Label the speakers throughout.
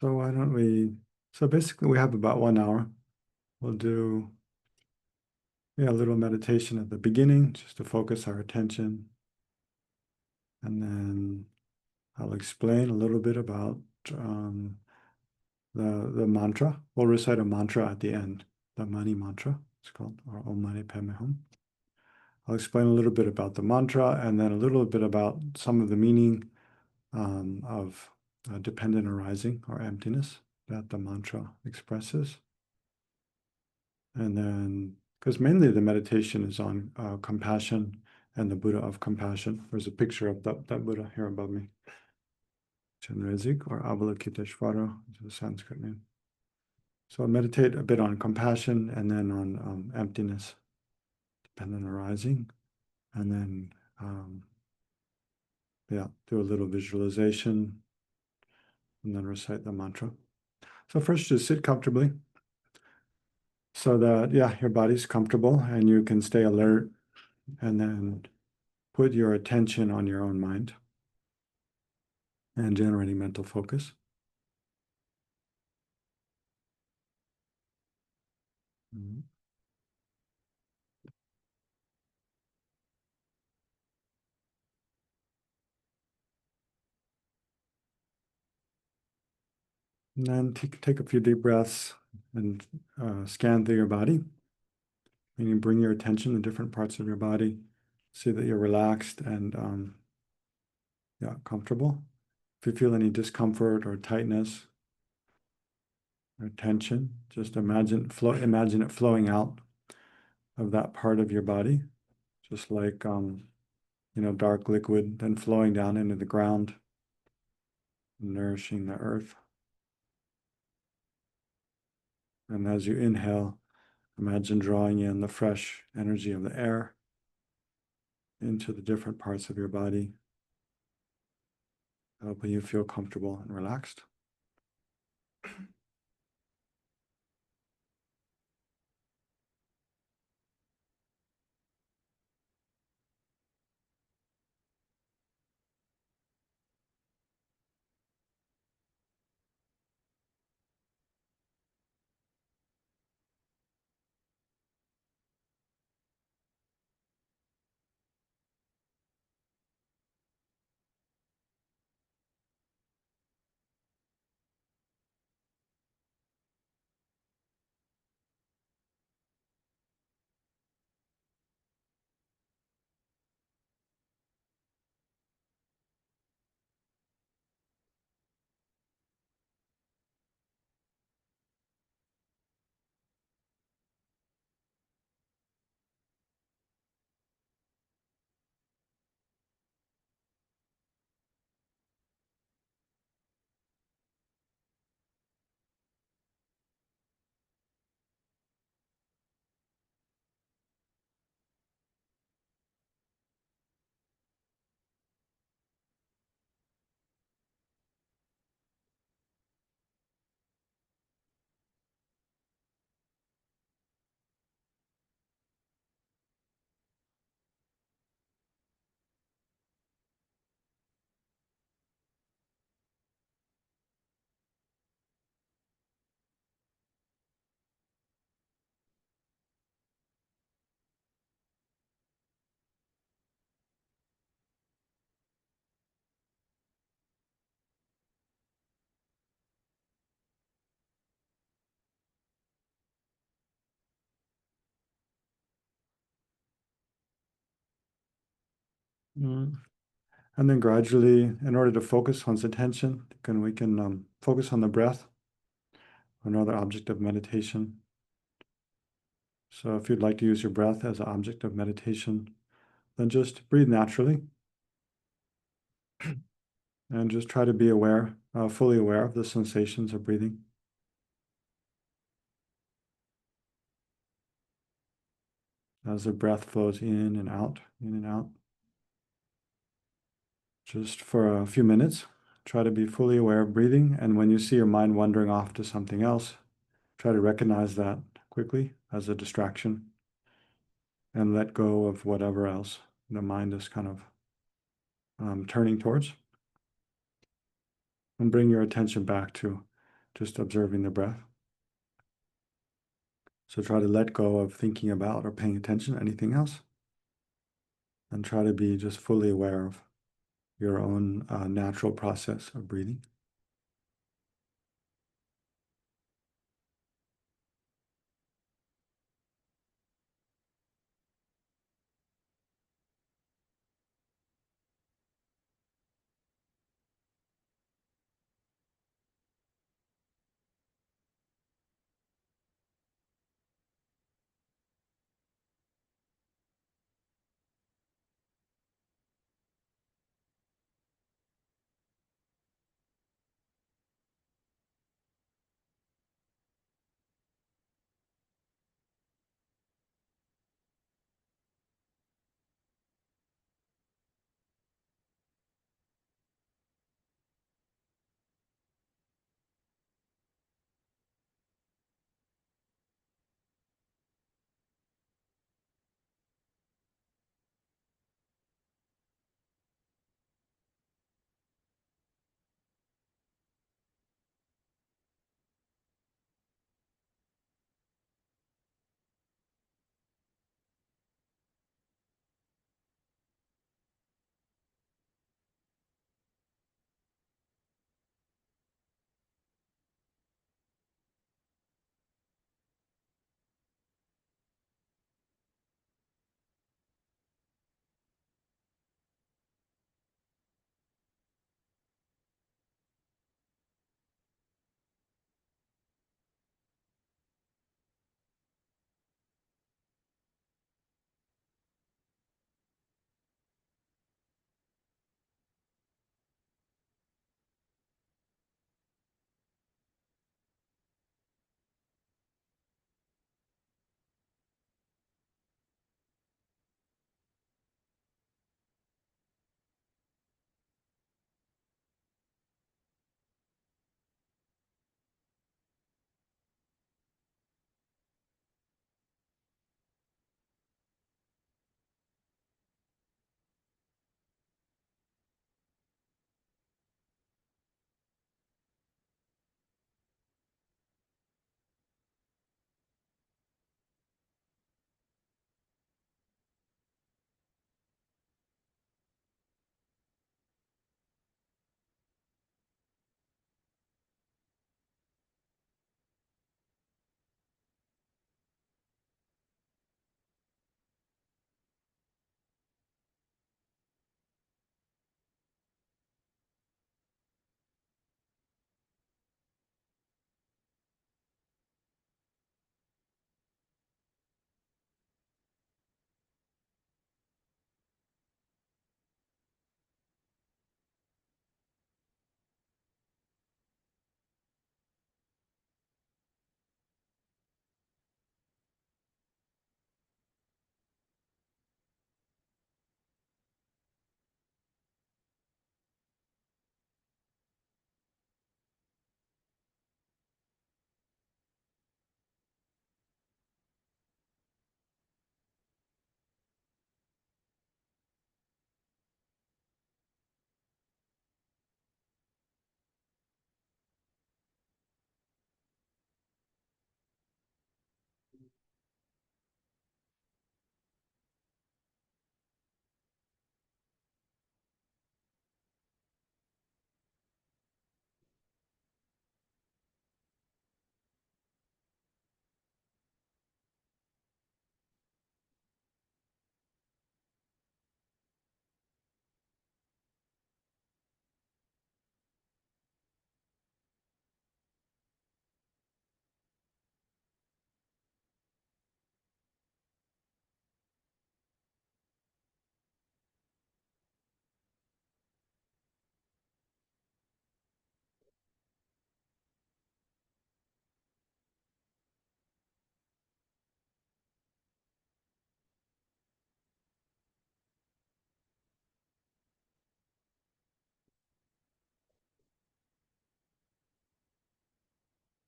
Speaker 1: So why don't we, so basically we have about 1 hour. We'll do a little meditation at the beginning just to focus our attention. And then I'll explain a little bit about the mantra. We'll recite a mantra at the end, the MANI mantra, it's called, or Om Mani Padme Hum. I'll explain a little bit about the mantra and then a little bit about some of the meaning of dependent arising or emptiness that the mantra expresses. And then, because mainly the meditation is on compassion and the Buddha of compassion. There's a picture of that Buddha here above me. Chenrezig or Avalokiteshvara is the Sanskrit name. So I'll meditate a bit on compassion and then on emptiness, dependent arising, and then do a little visualization and then recite the mantra. So first, just sit comfortably so that, your body's comfortable and you can stay alert, and then put your attention on your own mind and generating mental focus. And then take a few deep breaths and scan through your body. Meaning bring your attention to different parts of your body. See that you're relaxed and comfortable. If you feel any discomfort or tightness or tension, just imagine it flowing out of that part of your body, just like dark liquid, then flowing down into the ground, nourishing the earth. And as you inhale, imagine drawing in the fresh energy of the air into the different parts of your body, helping you feel comfortable and relaxed. Mm. And then gradually, in order to focus one's attention, we can focus on the breath, another object of meditation. So if you'd like to use your breath as an object of meditation, then just breathe naturally and just try to be aware, fully aware of the sensations of breathing. As the breath flows in and out, in and out. Just for a few minutes, try to be fully aware of breathing. And when you see your mind wandering off to something else, try to recognize that quickly as a distraction and let go of whatever else the mind is kind of turning towards. And bring your attention back to just observing the breath. So try to let go of thinking about or paying attention to anything else, and try to be just fully aware of your own natural process of breathing.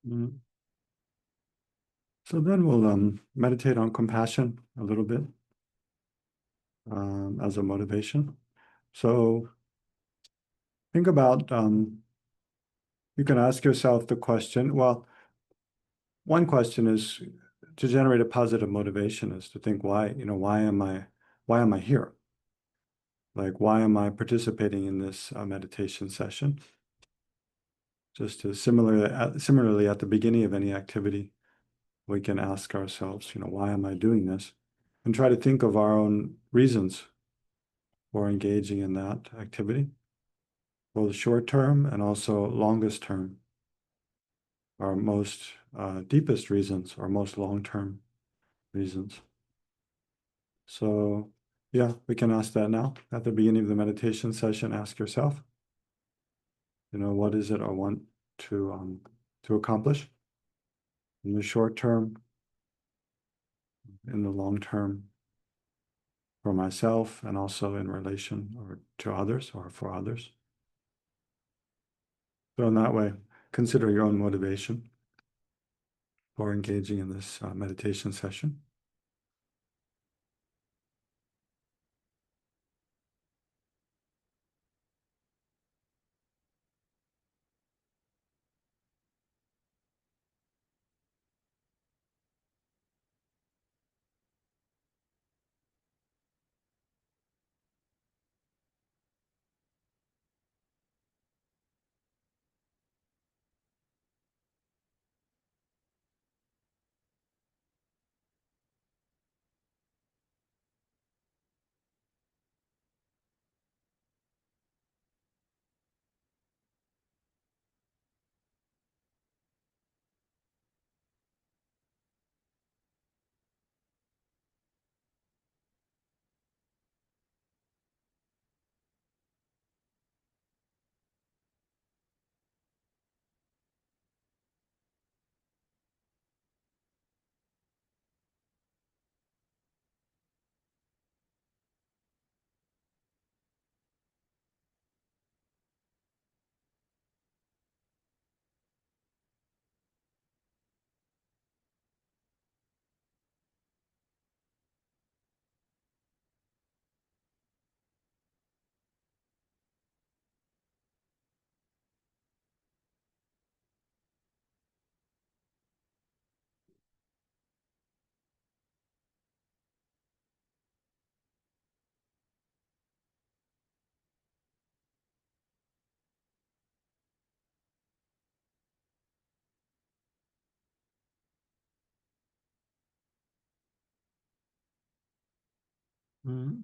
Speaker 1: Mm. So then we'll meditate on compassion a little bit as a motivation. So think about you can ask yourself the question, well, one question is to generate a positive motivation is to think why am I here? Like, why am I participating in this meditation session? Just to similarly at the beginning of any activity, we can ask ourselves, why am I doing this? And try to think of our own reasons for engaging in that activity, both short term and also longest term, our most deepest reasons, our most long-term reasons. So yeah, we can ask that now. At the beginning of the meditation session, ask yourself, what is it I want to accomplish in the short term, in the long term, for myself, and also in relation or to others or for others. So in that way, consider your own motivation for engaging in this meditation session. Mm.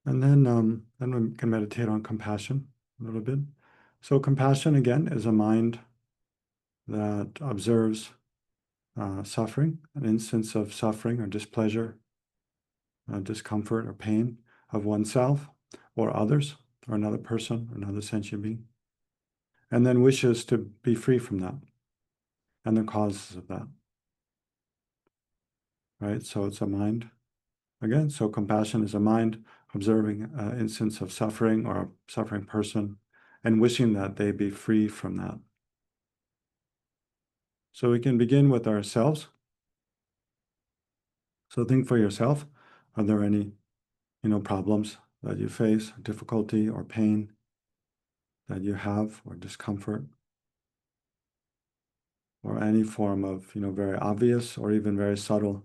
Speaker 1: And then we can meditate on compassion a little bit. So compassion, again, is a mind that observes suffering, an instance of suffering or displeasure, discomfort or pain of oneself or others or another person or another sentient being, and then wishes to be free from that and the causes of that, right? So it's a mind. Again, so compassion is a mind observing an instance of suffering or a suffering person and wishing that they be free from that. So we can begin with ourselves. So think for yourself, are there any, problems that you face, difficulty or pain that you have, or discomfort, or any form of, very obvious or even very subtle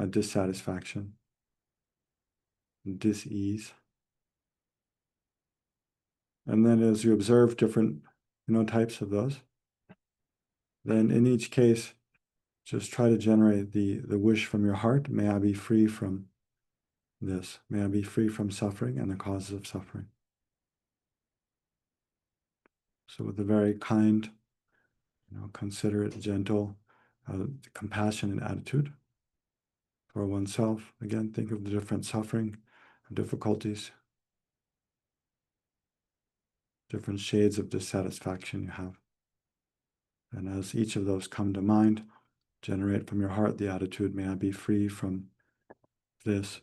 Speaker 1: dissatisfaction, dis-ease. And then as you observe different, types of those, then in each case, just try to generate the wish from your heart, may I be free from this, may I be free from suffering and the causes of suffering. So with a very kind, considerate, gentle, compassionate attitude for oneself. Again, think of the different suffering and difficulties, different shades of dissatisfaction you have. And as each of those come to mind, generate from your heart the attitude, may I be free from this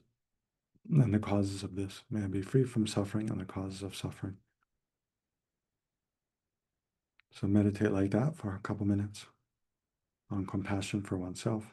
Speaker 1: and the causes of this. May I be free from suffering and the causes of suffering. So meditate like that for a couple minutes on compassion for oneself.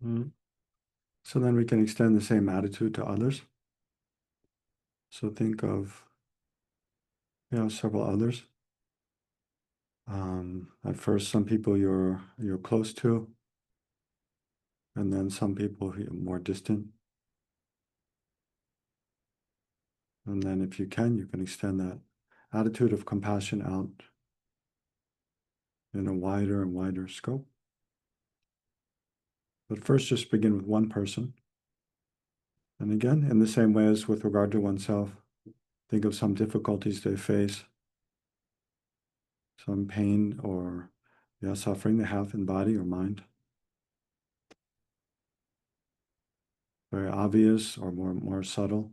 Speaker 1: Mhm. So then we can extend the same attitude to others. So think of, several others. At first, some people you're close to, and then some people who are more distant. And then if you can extend that attitude of compassion out in a wider and wider scope. But first, just begin with one person. And again, in the same way as with regard to oneself, think of some difficulties they face, some pain or suffering they have in body or mind. Very obvious or more subtle.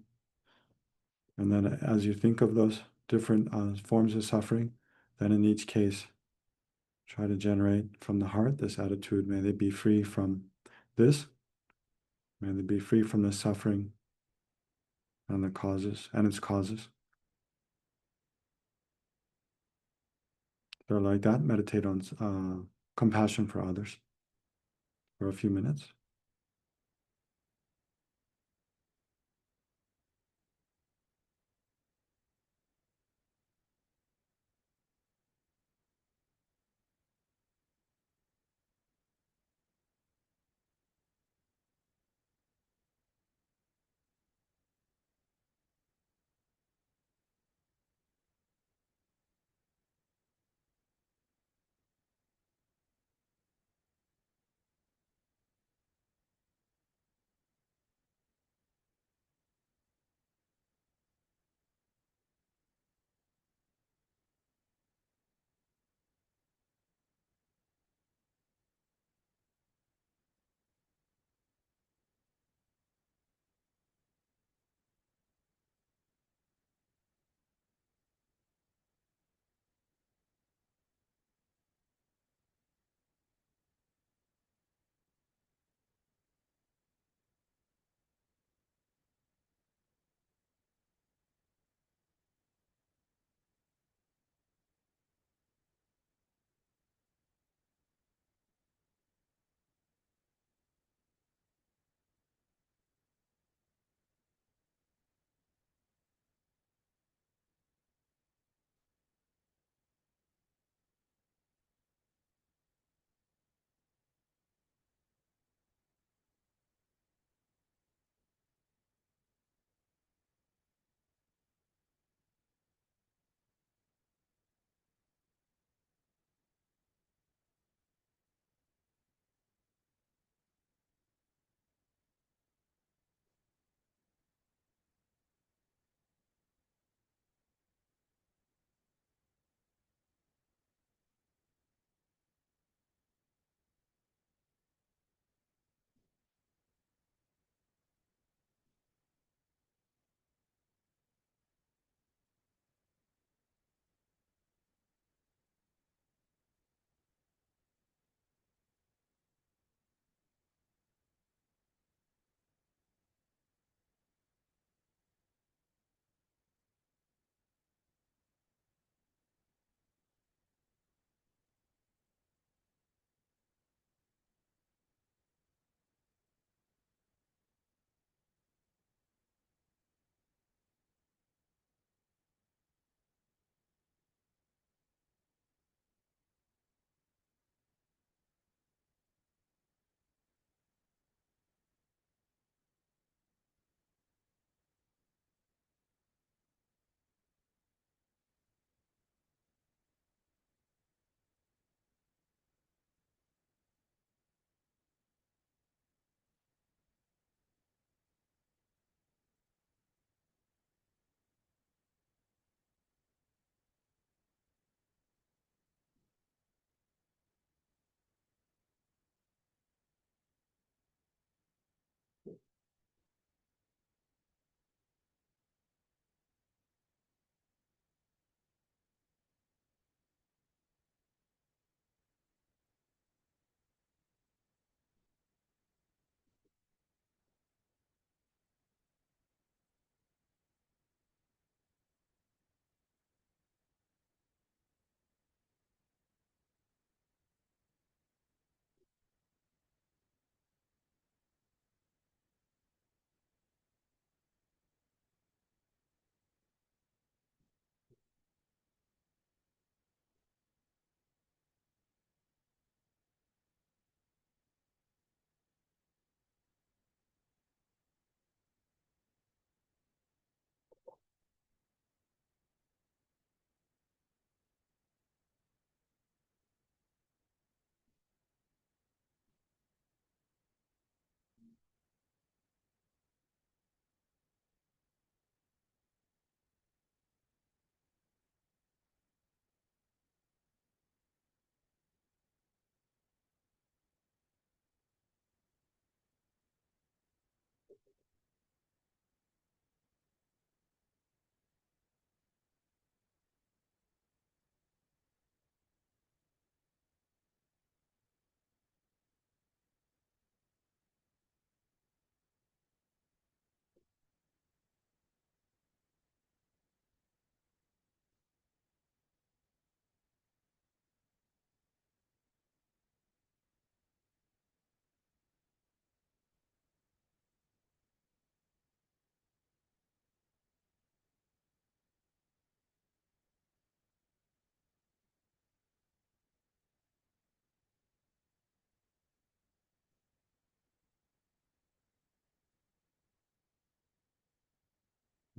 Speaker 1: And then as you think of those different forms of suffering, then in each case, try to generate from the heart this attitude. May they be free from this. May they be free from the suffering and the causes and its causes. So like that, meditate on compassion for others for a few minutes.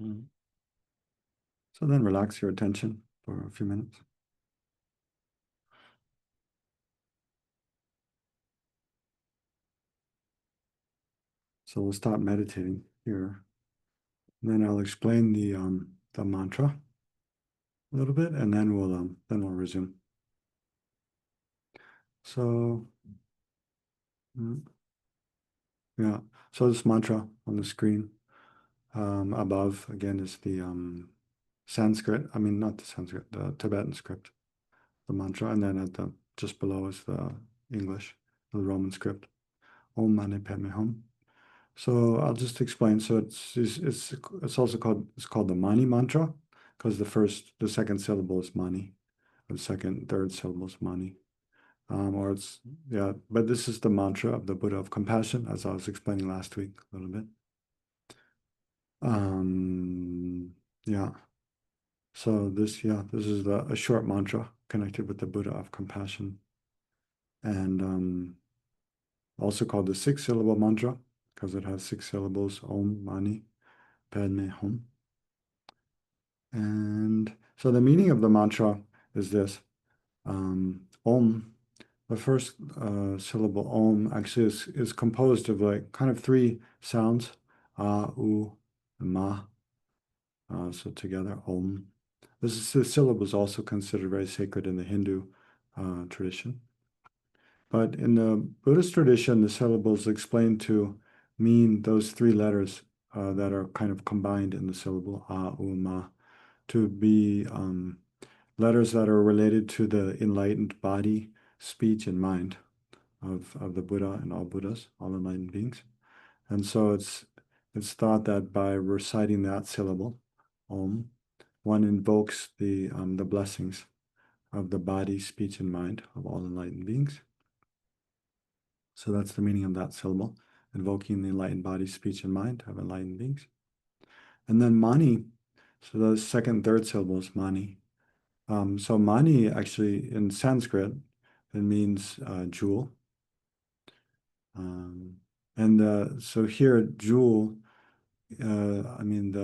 Speaker 1: Mm. So then relax your attention for a few minutes. So we'll stop meditating here. And then I'll explain the mantra a little bit, and then we'll resume. So yeah, so this mantra on the screen above again is the Sanskrit. I mean, not the Sanskrit, the Tibetan script, the mantra, and then at the just below is the English, the Roman script. Om Mani Padme Hum. So I'll just explain. So it's also called the Mani mantra because the second syllable is Mani, or the second, third syllable is Mani. Or it's yeah, but this is the mantra of the Buddha of compassion, as I was explaining last week a little bit. Yeah. So this is a short mantra connected with the Buddha of compassion, and also called the six-syllable mantra because it has six syllables: Om Mani Padme Hum. And so the meaning of the mantra is this: Om. The first syllable Om actually is composed of like kind of three sounds: A, U, and Ma. So together, Om. This syllable is also considered very sacred in the Hindu tradition. But in the Buddhist tradition, the syllable is explained to mean those three letters that are kind of combined in the syllable A, U, Ma, to be letters that are related to the enlightened body, speech, and mind of the Buddha and all Buddhas, all enlightened beings. And so it's thought that by reciting that syllable, Om, one invokes the blessings of the body, speech, and mind of all enlightened beings. So that's the meaning of that syllable, invoking the enlightened body, speech, and mind of enlightened beings. And then Mani, so the second, third syllable is Mani. So Mani actually in Sanskrit, it means jewel. And so here, jewel, I mean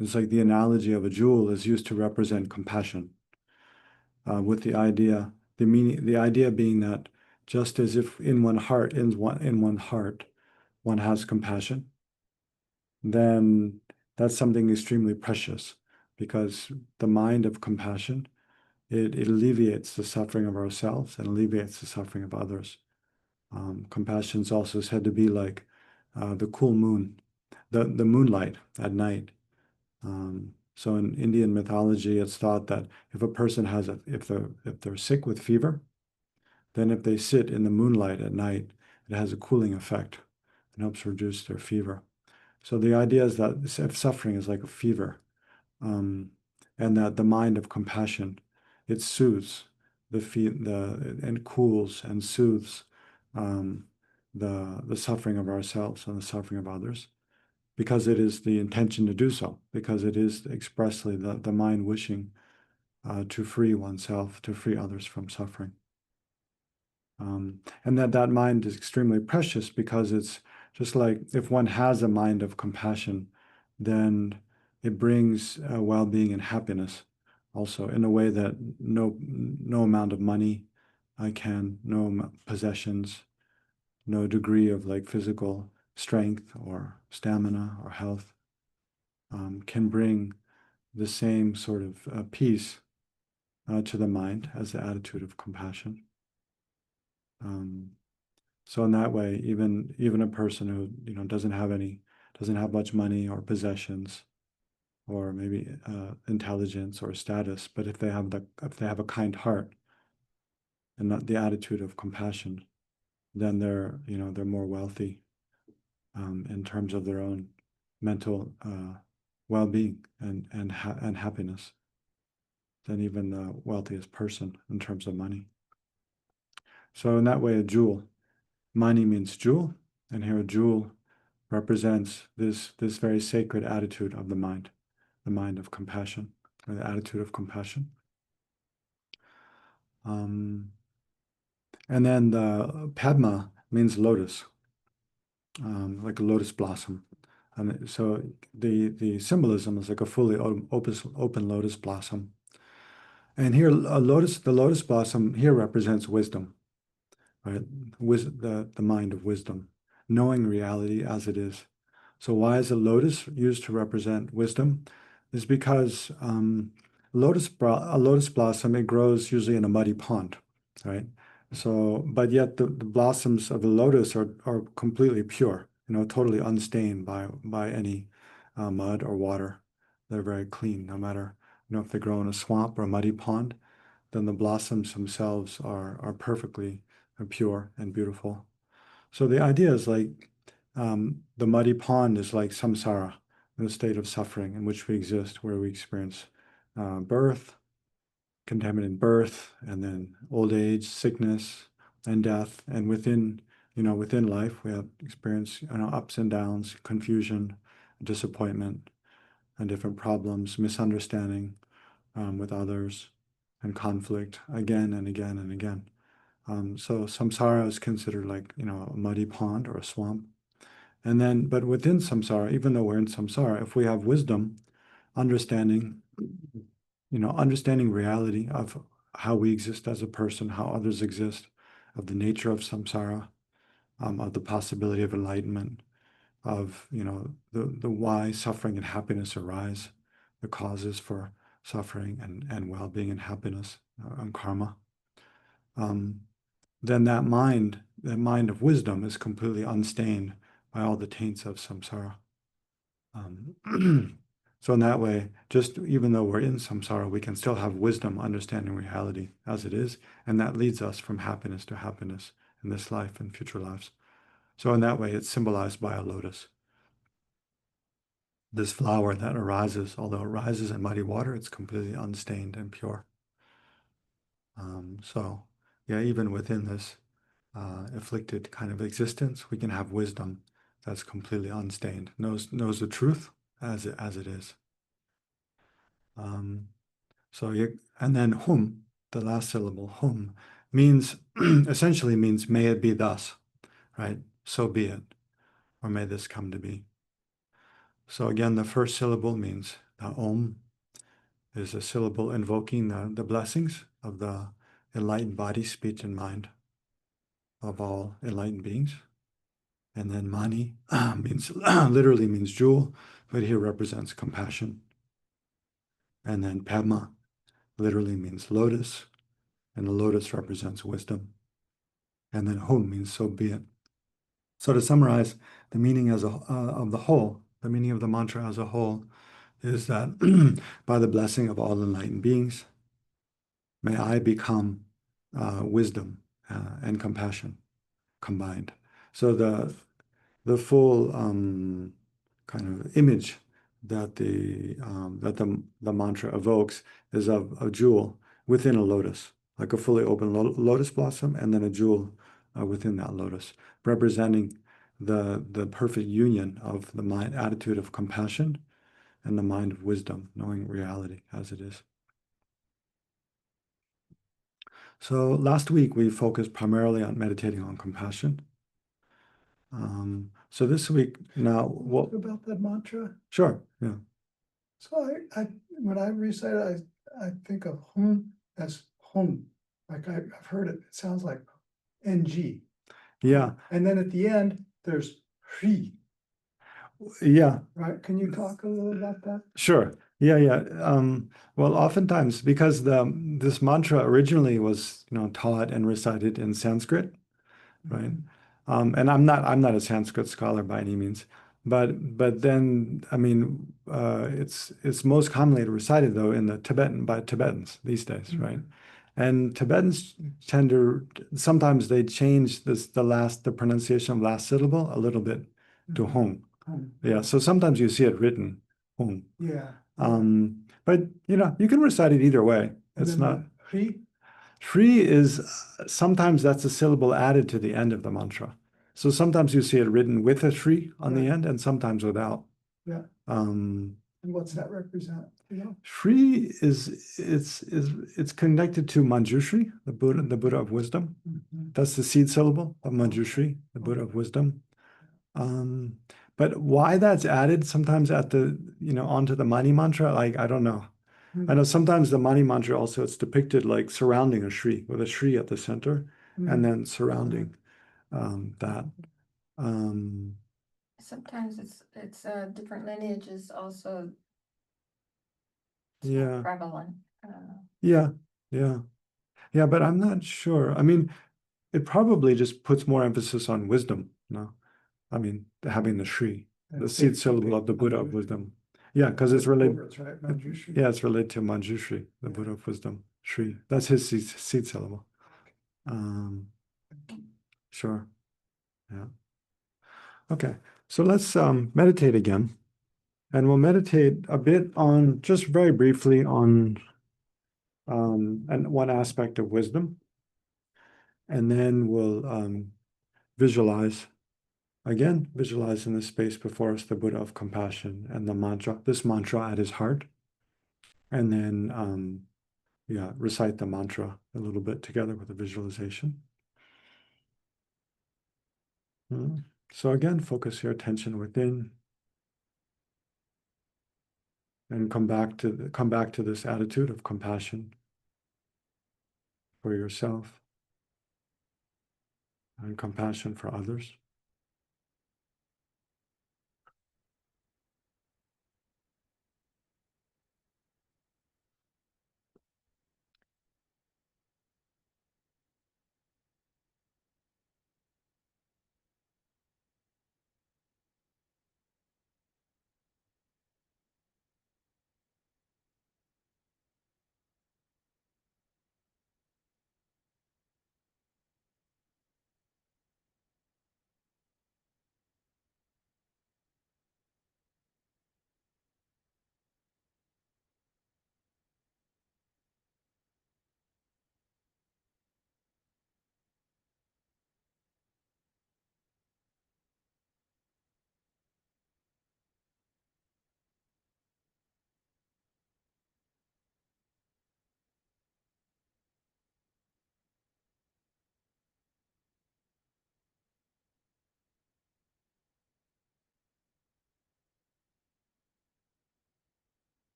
Speaker 1: it's like the analogy of a jewel is used to represent compassion, with the idea being that just as if in one heart, one has compassion, then that's something extremely precious because the mind of compassion, it alleviates the suffering of ourselves and alleviates the suffering of others. Compassion is also said to be like the cool moon, the moonlight at night. So in Indian mythology, it's thought that if a person if they're sick with fever, then if they sit in the moonlight at night, it has a cooling effect and helps reduce their fever. So the idea is that if suffering is like a fever, and that the mind of compassion, it soothes and cools and soothes the suffering of ourselves and the suffering of others, because it is the intention to do so, because it is expressly the mind wishing to free oneself, to free others from suffering. And that mind is extremely precious because it's just like if one has a mind of compassion, then it brings well-being and happiness also in a way that no amount of money can, no possessions, no degree of like physical strength or stamina or health can bring the same sort of peace to the mind as the attitude of compassion. So in that way, even a person who doesn't have much money or possessions, or maybe intelligence or status, but if they have a kind heart and not the attitude of compassion, then they're more wealthy in terms of their own mental well-being and happiness than even the wealthiest person in terms of money. So in that way, a jewel, Mani means jewel, and here a jewel represents this very sacred attitude of the mind of compassion, or the attitude of compassion. And then the Padma means lotus, like a lotus blossom. And so the symbolism is like a fully open lotus blossom. And here, the lotus blossom here represents wisdom, right? The mind of wisdom, knowing reality as it is. So why is a lotus used to represent wisdom? Is because a lotus blossom, it grows usually in a muddy pond, right? So, but yet the blossoms of the lotus are completely pure, totally unstained by any mud or water. They're very clean, no matter, if they grow in a swamp or a muddy pond, then the blossoms themselves are perfectly pure and beautiful. So the idea is like the muddy pond is like samsara, the state of suffering in which we exist, where we experience birth, contaminated birth, and then old age, sickness, and death. And within life, we have experience ups and downs, confusion, disappointment, and different problems, misunderstanding with others, and conflict again and again and again. So samsara is considered like, a muddy pond or a swamp. And then, but within samsara, even though we're in samsara, if we have wisdom, understanding, understanding reality of how we exist as a person, how others exist, of the nature of samsara, of the possibility of enlightenment, of, the why suffering and happiness arise, the causes for suffering and well-being and happiness and karma. Then that mind of wisdom is completely unstained by all the taints of samsara. So in that way, just even though we're in samsara, we can still have wisdom, understanding reality as it is, and that leads us from happiness to happiness in this life and future lives. So in that way, it's symbolized by a lotus. This flower that arises, although it rises in muddy water, it's completely unstained and pure. So yeah, even within this afflicted kind of existence, we can have wisdom that's completely unstained, knows the truth as it is. And then hum, the last syllable, hum, means essentially means may it be thus, right? So be it, or may this come to be. So again, the first syllable means the om is a syllable invoking the blessings of the enlightened body, speech, and mind of all enlightened beings. And then mani means literally means jewel, but here represents compassion. And then padma literally means lotus, and the lotus represents wisdom. And then hum means so be it. So to summarize, the meaning of the whole, the meaning of the mantra as a whole, is that by the blessing of all enlightened beings, may I become wisdom and compassion combined. So the full kind of image that the mantra evokes is of a jewel within a lotus, like a fully open lotus blossom, and then a jewel within that lotus, representing the perfect union of the mind attitude of compassion and the mind of wisdom, knowing reality as it is. So last week we focused primarily on meditating on compassion. So this week now, what
Speaker 2: about that mantra?
Speaker 1: Sure, yeah.
Speaker 2: So I when I recite it, I think of hum as hum. Like I've heard it. It sounds like ng.
Speaker 1: Yeah,
Speaker 2: And then at the end, there's hri.
Speaker 1: yeah,
Speaker 2: Right? Can you talk a little about that?
Speaker 1: sure. Yeah, yeah. Well, oftentimes because this mantra originally was, taught and recited in Sanskrit, right? And I'm not a Sanskrit scholar by any means, but then I mean it's most commonly recited though in the Tibetan by Tibetans these days, right? And Tibetans tend to sometimes they change the pronunciation of last syllable a little bit to hung. Yeah, so sometimes you see it written hung.
Speaker 2: Yeah.
Speaker 1: But you can recite it either way.
Speaker 2: And
Speaker 1: It's
Speaker 2: then
Speaker 1: not.
Speaker 2: hri.
Speaker 1: Hri is sometimes that's a syllable added to the end of the mantra. So sometimes you see it written with a Shri on the end and sometimes without.
Speaker 2: Yeah.
Speaker 1: Um,
Speaker 2: And what's that represent?
Speaker 1: Shri it's connected to Manjushri, the Buddha of wisdom. That's the seed syllable of Manjushri, the Buddha of wisdom. But why that's added sometimes at the, onto the Mani mantra, like, I don't know. I know sometimes the Mani mantra also, it's depicted like surrounding a Shri, with a Shri at the center, and then surrounding that.
Speaker 3: Sometimes it's different lineages also. It's more
Speaker 1: Yeah.
Speaker 3: prevalent. I don't know.
Speaker 1: Yeah, yeah. Yeah, but I'm not sure. I mean, it probably just puts more emphasis on wisdom, no? I mean, having the Shri, the seed syllable of the Buddha of wisdom. Yeah, because it's related.
Speaker 2: Right, Manjushri.
Speaker 1: Yeah, it's related to Manjushri, the Buddha of wisdom, Shri. That's his seed syllable. Sure. Yeah. Okay. So let's meditate again. And we'll meditate a bit on, just very briefly, on and one aspect of wisdom. And then we'll visualize, again, visualize in the space before us the Buddha of compassion and the mantra, this mantra at his heart. And then, yeah, recite the mantra a little bit together with a visualization. So again, focus your attention within and come back to this attitude of compassion for yourself and compassion for others.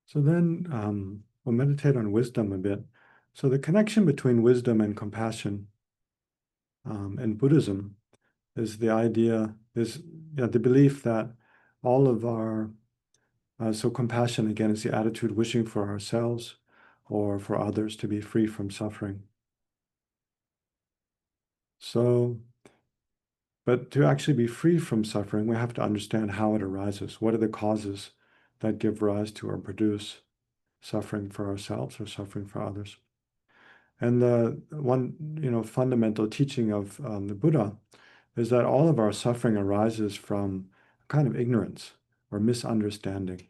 Speaker 1: So then we'll meditate on wisdom a bit. So the connection between wisdom and compassion in Buddhism is the idea, is the belief that all of our, so compassion again is the attitude wishing for ourselves or for others to be free from suffering. So, but to actually be free from suffering, we have to understand how it arises. What are the causes that give rise to or produce suffering for ourselves or suffering for others? And the one, fundamental teaching of the Buddha is that all of our suffering arises from a kind of ignorance or misunderstanding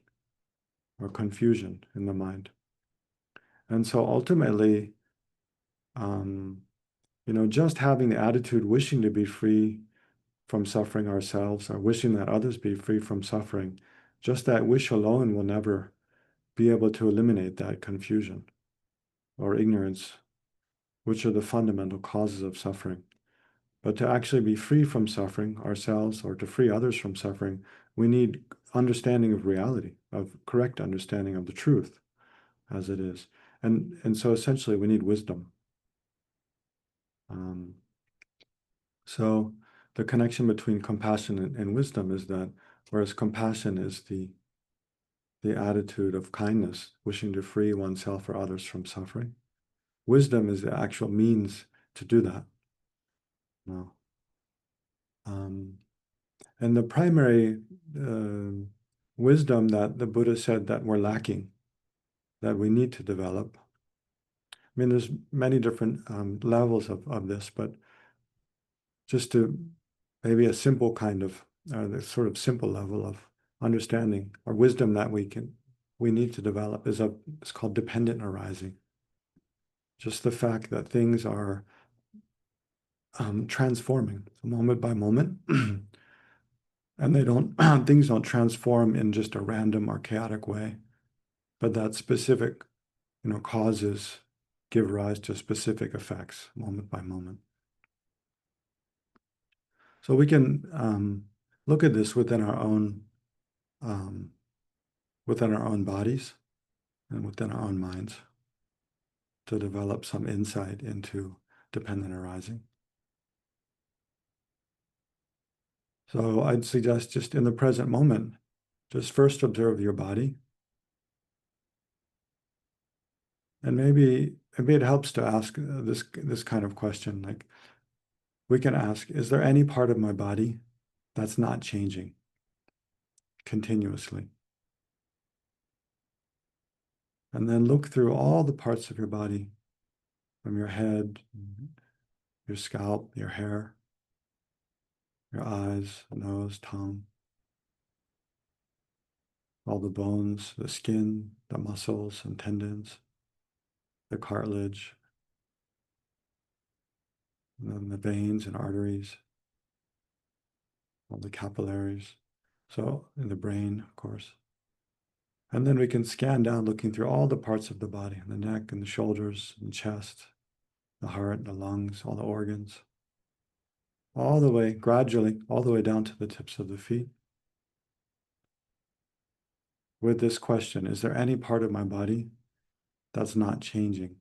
Speaker 1: or confusion in the mind. And so ultimately, just having the attitude wishing to be free from suffering ourselves or wishing that others be free from suffering, just that wish alone will never be able to eliminate that confusion or ignorance, which are the fundamental causes of suffering. But to actually be free from suffering ourselves or to free others from suffering, we need understanding of reality, of correct understanding of the truth as it is. And so essentially we need wisdom. So the connection between compassion and wisdom is that whereas compassion is the attitude of kindness, wishing to free oneself or others from suffering, wisdom is the actual means to do that. No. And the primary wisdom that the Buddha said that we're lacking, that we need to develop. I mean, there's many different levels of this, but just to maybe a simple kind of, the sort of simple level of understanding or wisdom that we need to develop it's called dependent arising. Just the fact that things are transforming moment by moment, and they don't things don't transform in just a random or chaotic way, but that specific, causes give rise to specific effects moment by moment. So we can look at this within our own bodies and within our own minds to develop some insight into dependent arising. So I'd suggest just in the present moment, just first observe your body. And maybe it helps to ask this kind of question. Like we can ask, is there any part of my body that's not changing continuously? And then look through all the parts of your body, from your head, your scalp, your hair, your eyes, nose, tongue, all the bones, the skin, the muscles and tendons, the cartilage, and then the veins and arteries, all the capillaries. So in the brain, of course. And then we can scan down, looking through all the parts of the body, the neck and the shoulders and chest, the heart, the lungs, all the organs, all the way, gradually, all the way down to the tips of the feet. With this question, is there any part of my body that's not changing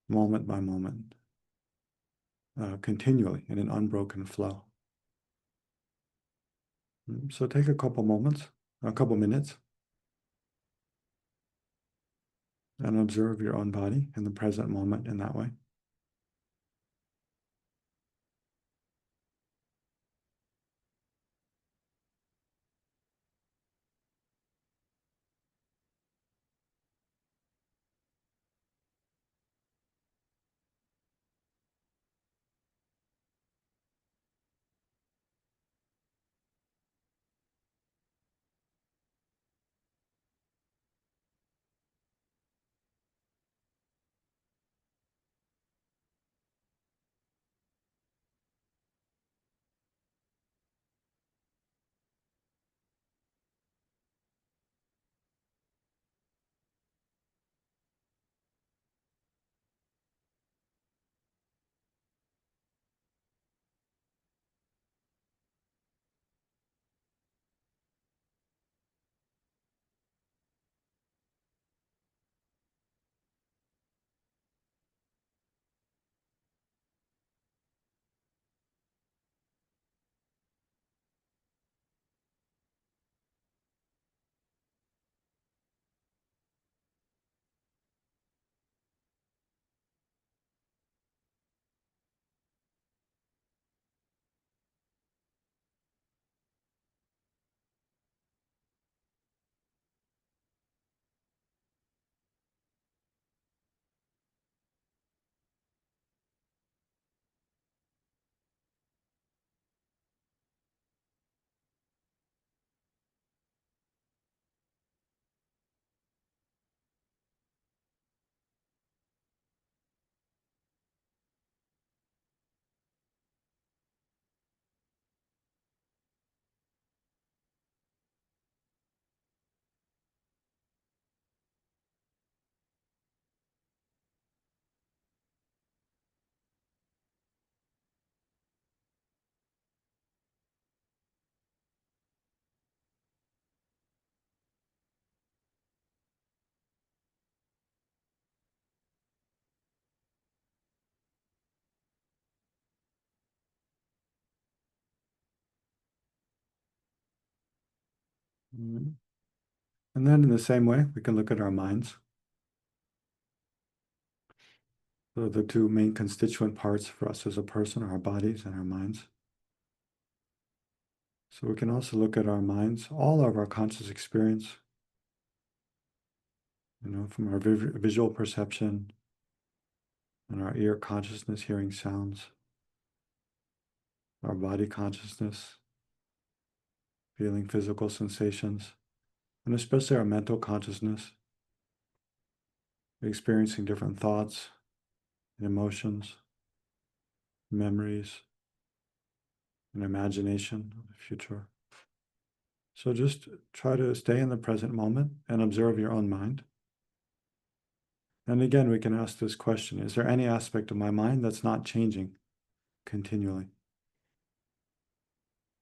Speaker 1: moment by moment, continually in an unbroken flow? So take a couple minutes, and observe your own body in the present moment in that way. Mm. And then in the same way, we can look at our minds. So the two main constituent parts for us as a person are our bodies and our minds. So we can also look at our minds, all of our conscious experience, from our visual perception and our ear consciousness, hearing sounds, our body consciousness, feeling physical sensations, and especially our mental consciousness, experiencing different thoughts, emotions, memories, and imagination of the future. So just try to stay in the present moment and observe your own mind. And again, we can ask this question, is there any aspect of my mind that's not changing continually,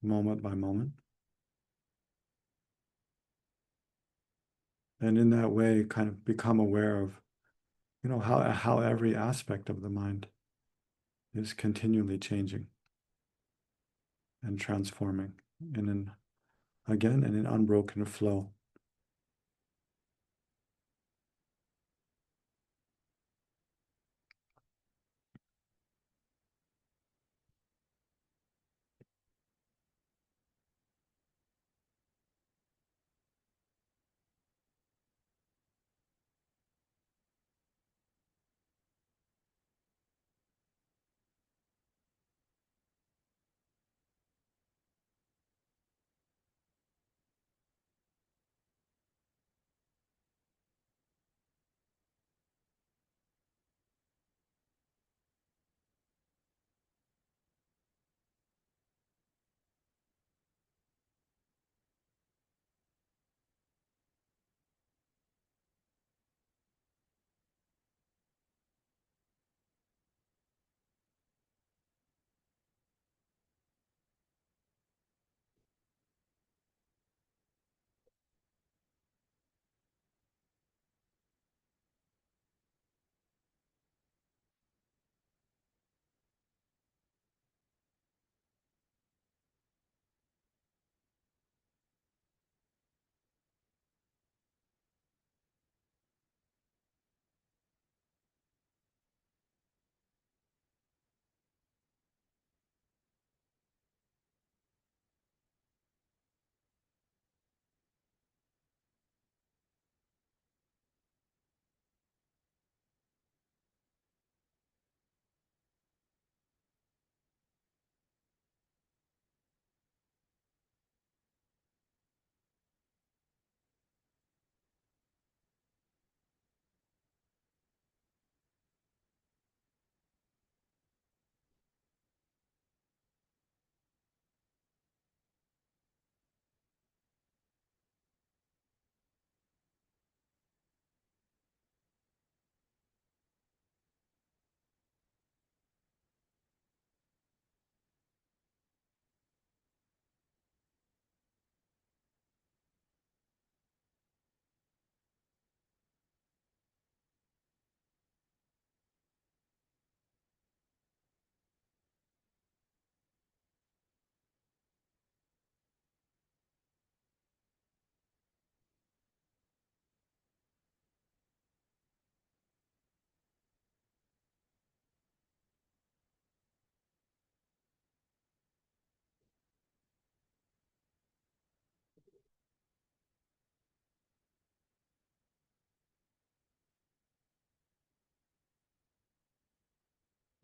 Speaker 1: moment by moment? And in that way, kind of become aware of, how every aspect of the mind is continually changing and transforming in an unbroken flow.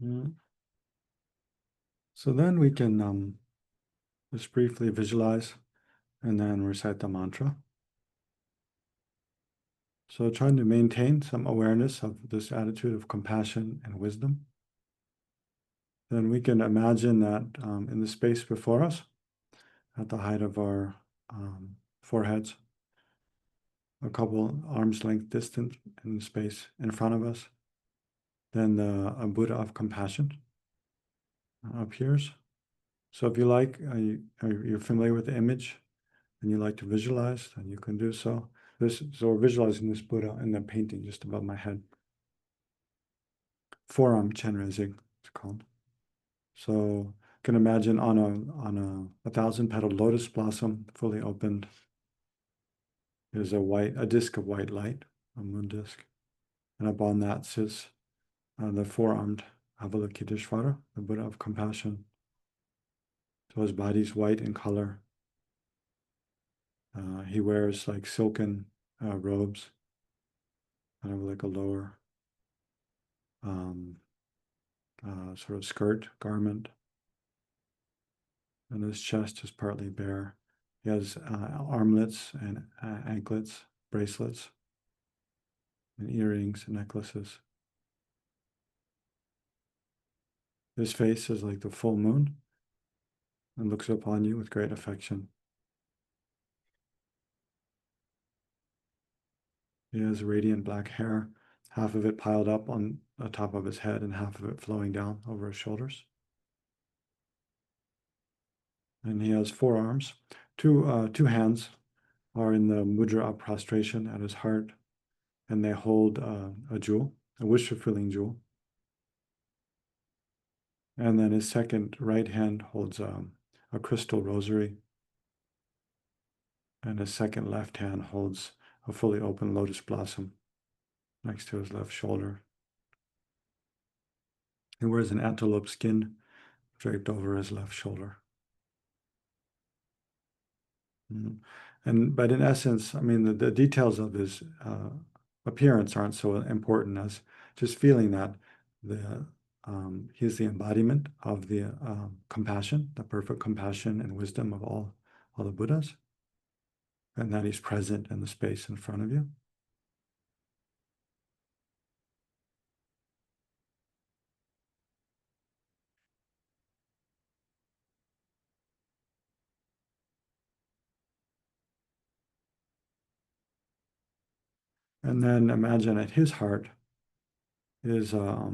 Speaker 1: Mm. So then we can just briefly visualize and then recite the mantra. So trying to maintain some awareness of this attitude of compassion and wisdom. Then we can imagine that in the space before us, at the height of our foreheads, a couple arms length distant in the space in front of us, then a Buddha of compassion appears. So if you like, you're familiar with the image and you like to visualize, then you can do so. So we're visualizing this Buddha in the painting just above my head. Forearm Chenrezig, it's called. So you can imagine on a 1,000-petaled lotus blossom, fully opened, is a disc of white light, a moon disc. And upon that sits the four-armed Avalokiteshvara, the Buddha of compassion. So his body's white in color. He wears like silken robes, kind of like a lower sort of skirt garment. And his chest is partly bare. He has armlets and anklets, bracelets, and earrings and necklaces. His face is like the full moon and looks upon you with great affection. He has radiant black hair, half of it piled up on the top of his head and half of it flowing down over his shoulders. And he has four arms. Two hands are in the mudra of prostration at his heart, and they hold a jewel, a wish-fulfilling jewel. And then his second right hand holds a crystal rosary, and his second left hand holds a fully open lotus blossom next to his left shoulder. He wears an antelope skin draped over his left shoulder. But in essence, I mean, the details of his appearance aren't so important as just feeling that he's the embodiment of the compassion, the perfect compassion and wisdom of all the Buddhas, and that he's present in the space in front of you. And then imagine at his heart is a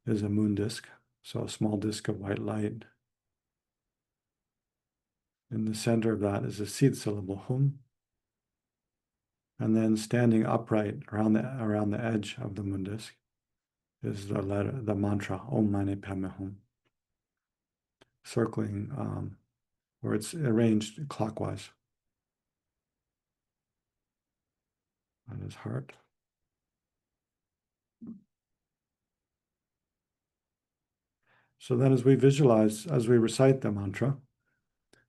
Speaker 1: moon disk, so a small disk of white light. In the center of that is a seed syllable hum. And then standing upright around the edge of the moon disk is the mantra Om Mani Padme Hum, circling where it's arranged clockwise on his heart. So then as we recite the mantra,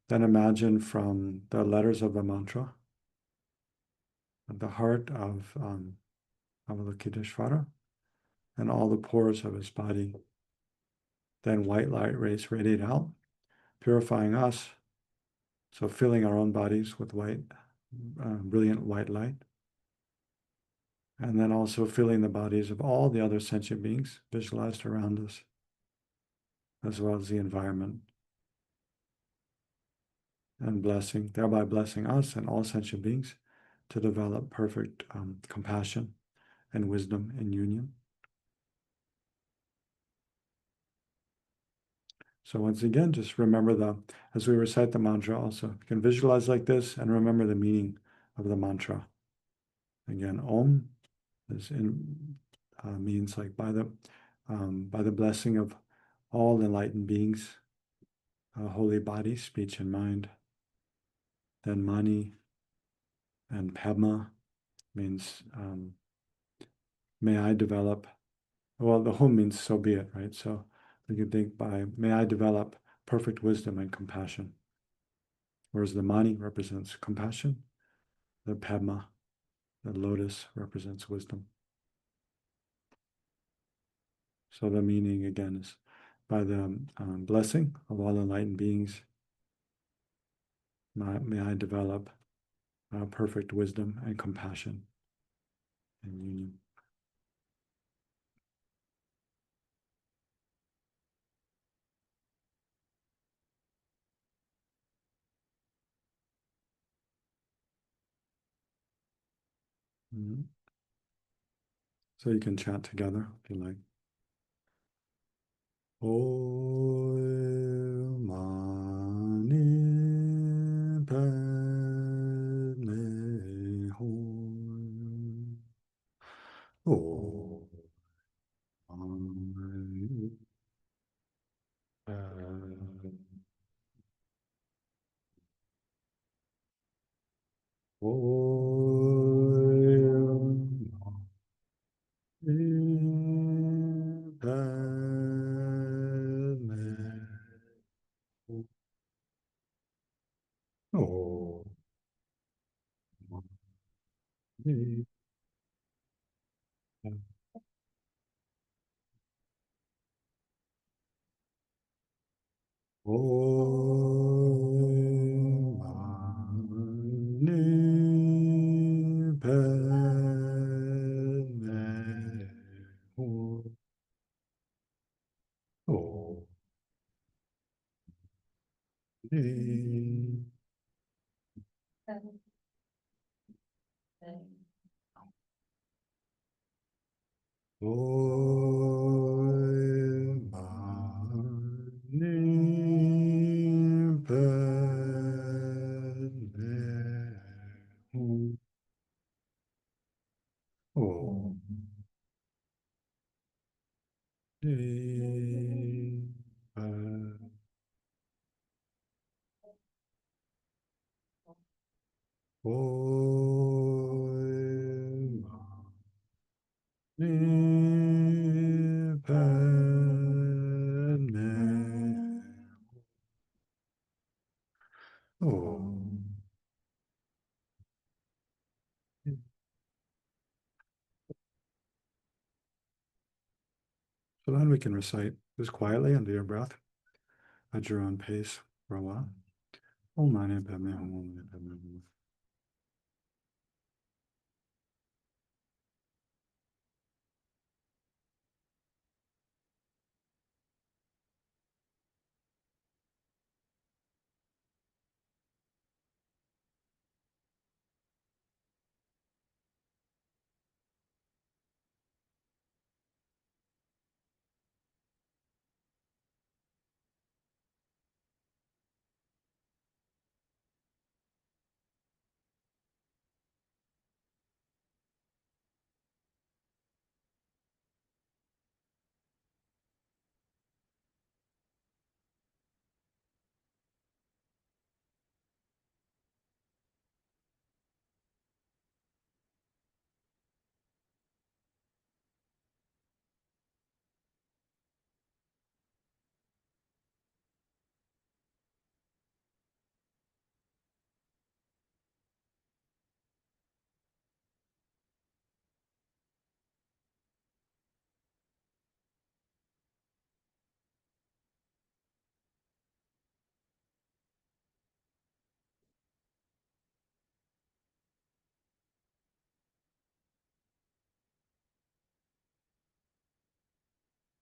Speaker 1: then imagine from the letters of the mantra, at the heart of Avalokiteshvara, and all the pores of his body, then white light rays radiate out, purifying us, so filling our own bodies with brilliant white light, and then also filling the bodies of all the other sentient beings visualized around us, as well as the environment, and thereby blessing us and all sentient beings to develop perfect compassion and wisdom in union. So once again, just remember as we recite the mantra also, you can visualize like this and remember the meaning of the mantra. Again, Om means like by the blessing of all enlightened beings, holy body, speech, and mind. Then Mani and Padma means may I develop. Well, the Hum means so be it, right? So you can think may I develop perfect wisdom and compassion. Whereas the Mani represents compassion, the Padma, the lotus, represents wisdom. So the meaning again is by the blessing of all enlightened beings, may I develop perfect wisdom and compassion and union. So you can chant together if you like. Om Mani Padme Hum. Om Mani Padme Oh. Om Mani Padme Hum. Om Ni. Om Mani Padme Hum. Om Ni Padme. Om Mani Padme Om. So then we can recite this quietly under your breath at your own pace for a while. Om Mani Padme Hum, Om Mani Padme Hum.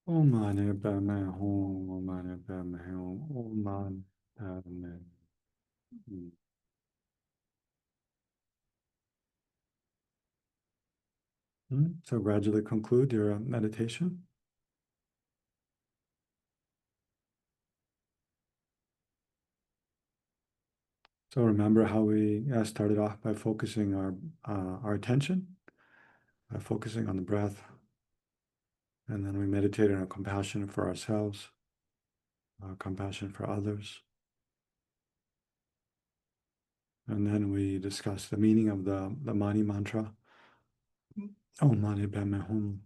Speaker 1: Om Mani Padme Hum, Om Mani Padme Hum, Om Mani Padme Hum. So gradually conclude your meditation. So remember how we started off by focusing our attention, by focusing on the breath, and then we meditated on compassion for ourselves, compassion for others, and then we discussed the meaning of the Mani mantra, Om Mani Padme Hum,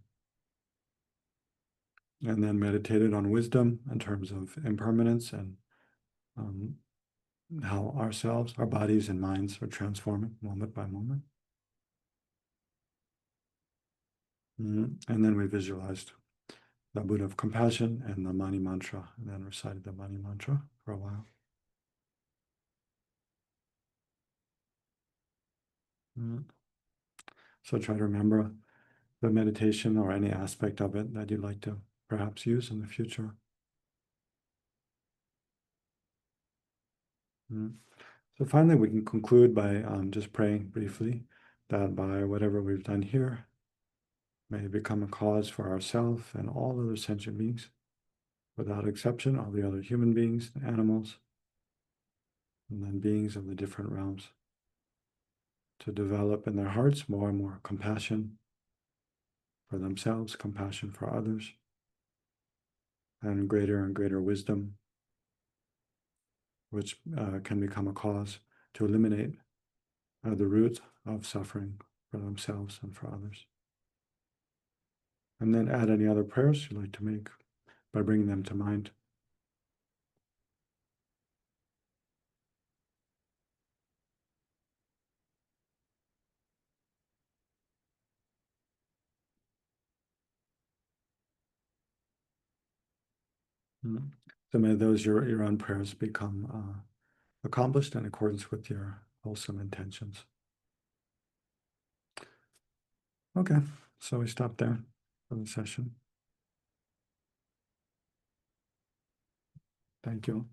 Speaker 1: and then meditated on wisdom in terms of impermanence and um, how ourselves, our bodies and minds are transforming moment by moment. And then we visualized the Buddha of compassion and the Mani mantra, and then recited the Mani mantra for a while. So try to remember the meditation or any aspect of it that you'd like to perhaps use in the future. So finally, we can conclude by just praying briefly that by whatever we've done here, may it become a cause for ourselves and all other sentient beings, without exception, all the other human beings, animals, and then beings of the different realms, to develop in their hearts more and more compassion for themselves, compassion for others, and greater wisdom, which can become a cause to eliminate the root of suffering for themselves and for others. And then add any other prayers you'd like to make by bringing them to mind. So may those your own prayers become accomplished in accordance with your wholesome intentions. Okay, so we stop there for the session. Thank you.